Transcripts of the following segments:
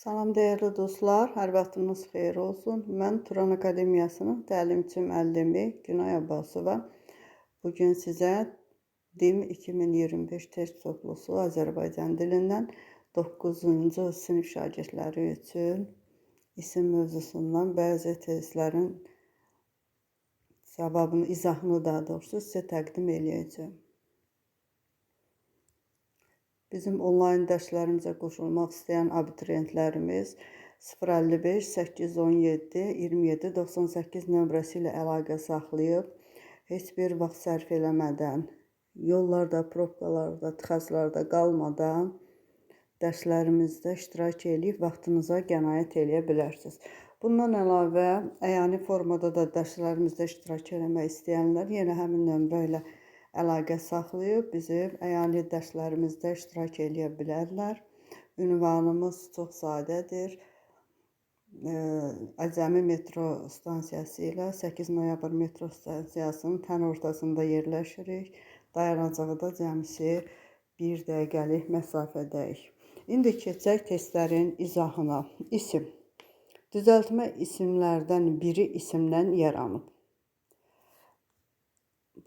Salam dəyərli dostlar, hər vaxtınız xeyir olsun. Mən Turan Akademiyasının təlimçi müəllimi Günay Abbasova. Bugün sizə DİM 2025 test toplusu Azərbaycan dilindən 9-cu sinif şagirdləri üçün isim mövzusundan bəzi testlərin cavabını, izahını daha doğrusu sizə təqdim edəcəm. Bizim onlayn dərslərimizə qoşulmaq istəyən abituriyentlərimiz 055 817 27 98 nömrəsi ilə əlaqə saxlayıb, heç bir vaxt sərf eləmədən, yollarda, probkalarda, tıxaclarda qalmadan dərslərimizdə iştirak edib vaxtınıza qənaət edə bilərsiniz. Bundan əlavə, əyani formada da dərslərimizdə iştirak etmək istəyənlər yenə həmin nömrə ilə əlaqə saxlayıb bizim əyani dərslərimizdə iştirak edə bilərlər. Ünvanımız çox sadədir. Əcəmi metro stansiyası ilə 8 noyabr metro stansiyasının tən ortasında yerləşirik. Dayanacağı da cəmisi 1 dəqiqəlik məsafədəyik. İndi keçək testlərin izahına. İsim. Düzəltmə isimlərdən biri isimdən yaranıb.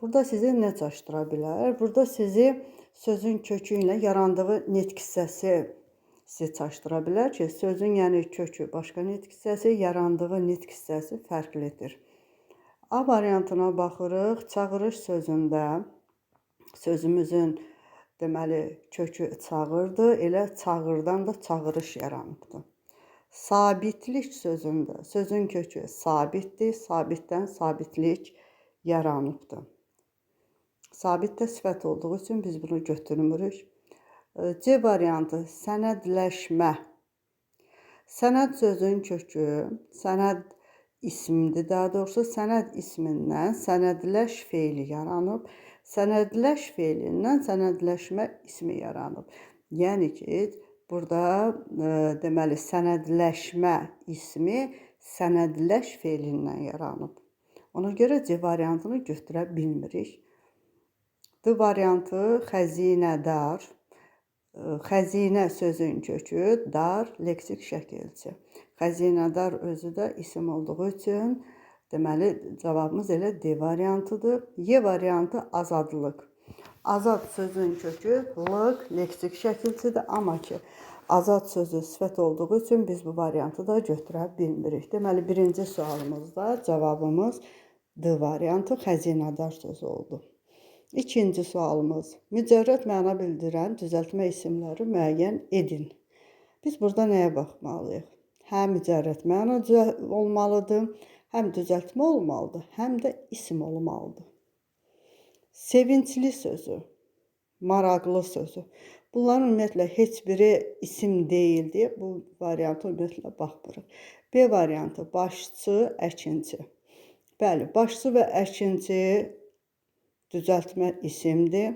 Burada sizi nə çaşdıra bilər? Burada sizi sözün kökü ilə yarandığı nitq hissəsi sizi çaşdıra bilər ki, sözün yəni kökü başqa nitq hissəsi, yarandığı nitq hissəsi fərqlidir. A variantına baxırıq. Çağırış sözündə sözümüzün deməli kökü çağırdı, elə çağırdan da çağırış yaranıbdır. Sabitlik sözündə sözün kökü sabitdir, sabitdən sabitlik yaranıbdır. Sabit də sifət olduğu üçün biz bunu götürmürük. C variantı sənədləşmə. Sənəd sözün kökü, sənəd ismdir daha doğrusu, sənəd ismindən sənədləş feili yaranıb, sənədləş feilindən sənədləşmə ismi yaranıb. Yəni ki, burada deməli sənədləşmə ismi sənədləş feilindən yaranıb. Ona görə C variantını götürə bilmirik. D variantı xəzinədar. Xəzinə sözün kökü, dar leksik şəkilçi. Xəzinədar özü də isim olduğu üçün deməli cavabımız elə D variantıdır. Y variantı azadlıq. Azad sözün kökü lıq leksik şəkilçidir, amma ki azad sözü sifət olduğu üçün biz bu variantı da götürə bilmirik. Deməli birinci sualımızda cavabımız D variantı xəzinədar sözü oldu. İkinci sualımız, mücərrəd məna bildirən düzəltmə isimləri müəyyən edin. Biz burada nəyə baxmalıyıq? Həm mücərrəd məna olmalıdır, həm düzəltmə olmalıdır, həm də isim olmalıdır. Sevincli sözü, maraqlı sözü. Bunların ümumiyyətlə heç biri isim deyildi. Bu variantı ümumiyyətlə baxmırıq. B variantı başçı, əkinçi. Bəli, başçı və əkinçi düzəltmə isimdir.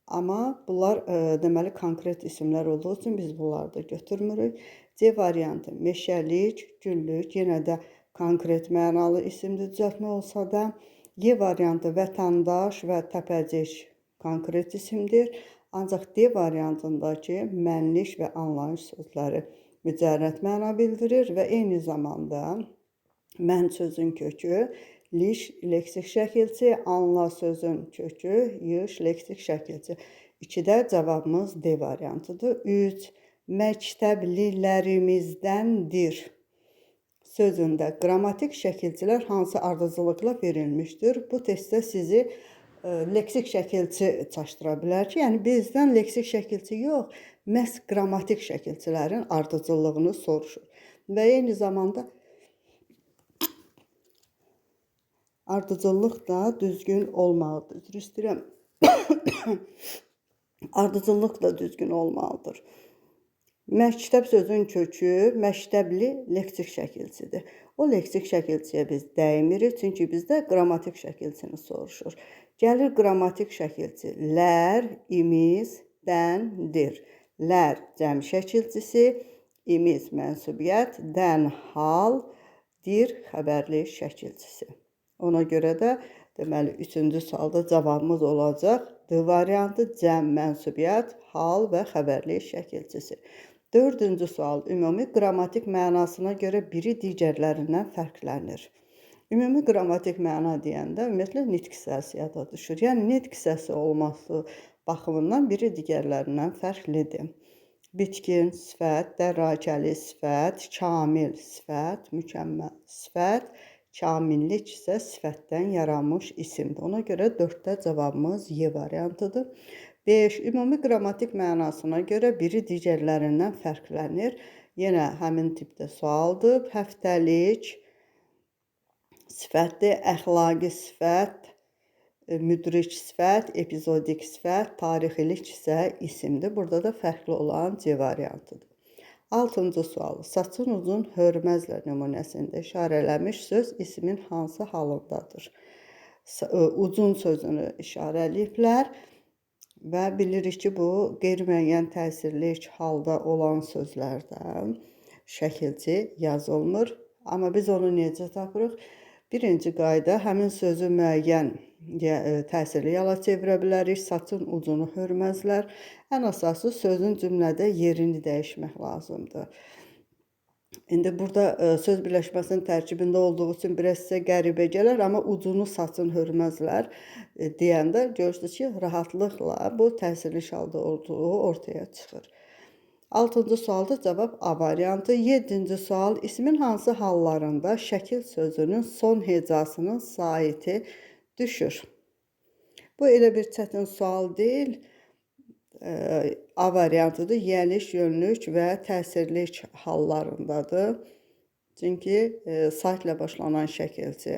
Amma bunlar deməli konkret isimlər olduğu üçün biz bunları da götürmürük. C variantı meşəlik, güllük, yenə də konkret mənalı isimdir düzəltmə olsa da. Y variantı vətəndaş və təpəcik konkret isimdir. Ancaq D variantındakı mənlik və anlayış sözləri mücərrəd məna bildirir və eyni zamanda mən sözün kökü liş leksik şəkilçi, anla sözün kökü yış leksik şəkilçi. 2-də cavabımız D variantıdır. 3. Məktəblilərimizdəndir sözündə qrammatik şəkilçilər hansı ardıcıllıqla verilmişdir? Bu testdə sizi leksik şəkilçi çaşdıra bilər ki, yəni bizdən leksik şəkilçi yox, məhz qrammatik şəkilçilərin ardıcıllığını soruşur. Və eyni zamanda ardıcıllıq da düzgün olmalıdır. Üzr istəyirəm. Ardıcıllıq da düzgün olmalıdır. Məktəb sözün kökü məktəbli leksik şəkilçidir. O leksik şəkilçiyə biz dəymirik, çünki bizdə qrammatik şəkilçini soruşur. Gəlir qrammatik şəkilçi. Lər, imiz, dəndir. Lər cəm şəkilçisi, imiz mənsubiyyət, dən hal, dir xəbərli şəkilçisi. Ona görə də deməli 3-cü sualda cavabımız olacaq D variantı cəm mənsubiyyət, hal və xəbərlik şəkilçisi. Dördüncü sual ümumi qrammatik mənasına görə biri digərlərindən fərqlənir. Ümumi qrammatik məna deyəndə ümumiyyətlə nitq hissəsi yada düşür. Yəni nitq hissəsi olması baxımından biri digərlərindən fərqlidir. Bitkin sifət, dərrakəli sifət, kamil sifət, mükəmməl sifət, kamillik isə sifətdən yaranmış isimdir. Ona görə 4-də cavabımız Y variantıdır. 5. Ümumi qrammatik mənasına görə biri digərlərindən fərqlənir. Yenə həmin tipdə sualdır. Həftəlik sifətdir, əxlaqi sifət, müdrik sifət, epizodik sifət, tarixilik isə isimdir. Burada da fərqli olan C variantıdır. 6-cı sual. Saçın uzun hörməzlə nümunəsində işarələmiş söz ismin hansı halındadır? Uzun sözünü işarələyiblər və bilirik ki, bu qeyri-müəyyən təsirlik halda olan sözlərdən şəkilçi yazılmır. Amma biz onu necə tapırıq? Birinci qayda həmin sözü müəyyən təsirli hala çevirə bilərik. Saçın ucunu hörməzlər. Ən əsası sözün cümlədə yerini dəyişmək lazımdır. İndi burada söz birləşməsinin tərkibində olduğu üçün biraz sizə qəribə gələr, amma ucunu saçın hörməzlər deyəndə görürsünüz ki, rahatlıqla bu təsirli halda olduğu ortaya çıxır. 6-cı sualda cavab A variantı. 7-ci sual ismin hansı hallarında şəkil sözünün son hecasının saiti düşür? Bu elə bir çətin sual deyil. A variantıdır. Yəliş, yönlük və təsirlik hallarındadır. Çünki saitlə başlanan şəkilçi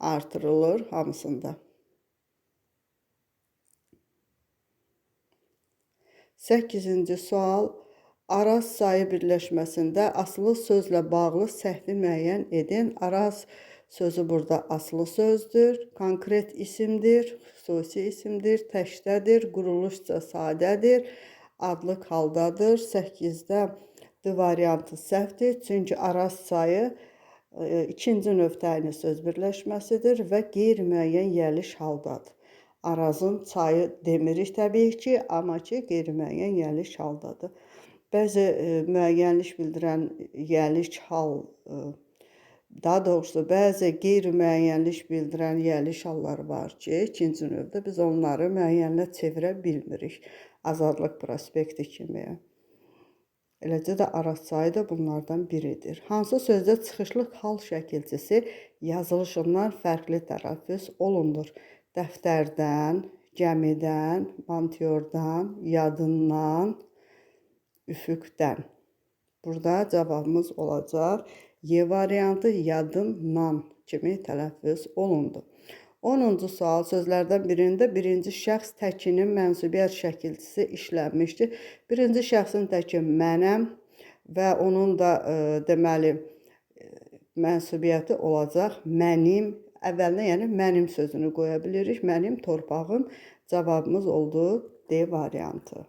artırılır hamısında. 8-ci sual. Araz sayı birləşməsində asılı sözlə bağlı səhvi müəyyən edin. Araz sözü burada asılı sözdür, konkret isimdir, xüsusi isimdir, təkdədir, quruluşca sadədir, adlıq haldadır. 8-də D variantı səhvdir, çünki araz sayı ikinci növ təyini söz birləşməsidir və qeyri-müəyyən yəliş haldadır. Arazın çayı demirik təbii ki, amma ki, qeyri-müəyyən yəliş haldadır. Bəzi müəyyənlik bildirən yəliş hal, daha doğrusu bəzi qeyri-müəyyənlik bildirən yəliş hallar var ki, ikinci növdə biz onları müəyyənlə çevirə bilmirik. Azadlıq prospekti kimi. Eləcə də araz sayı da bunlardan biridir. Hansı sözdə çıxışlıq hal şəkilçisi yazılışından fərqli tələffüz olunur? Dəftərdən, gəmidən, mantyordan, yadından, üfüqdən. Burada cavabımız olacaq Y variantı, yadından kimi tələffüz olundu. 10-cu sual sözlərdən birində birinci şəxs təkinin mənsubiyyət şəkilçisi işlənmişdir. Birinci şəxsin təki mənəm və onun da deməli mənsubiyyəti olacaq mənim. Əvvəlinə yəni mənim sözünü qoya bilirik. Mənim torpağım cavabımız oldu D variantı.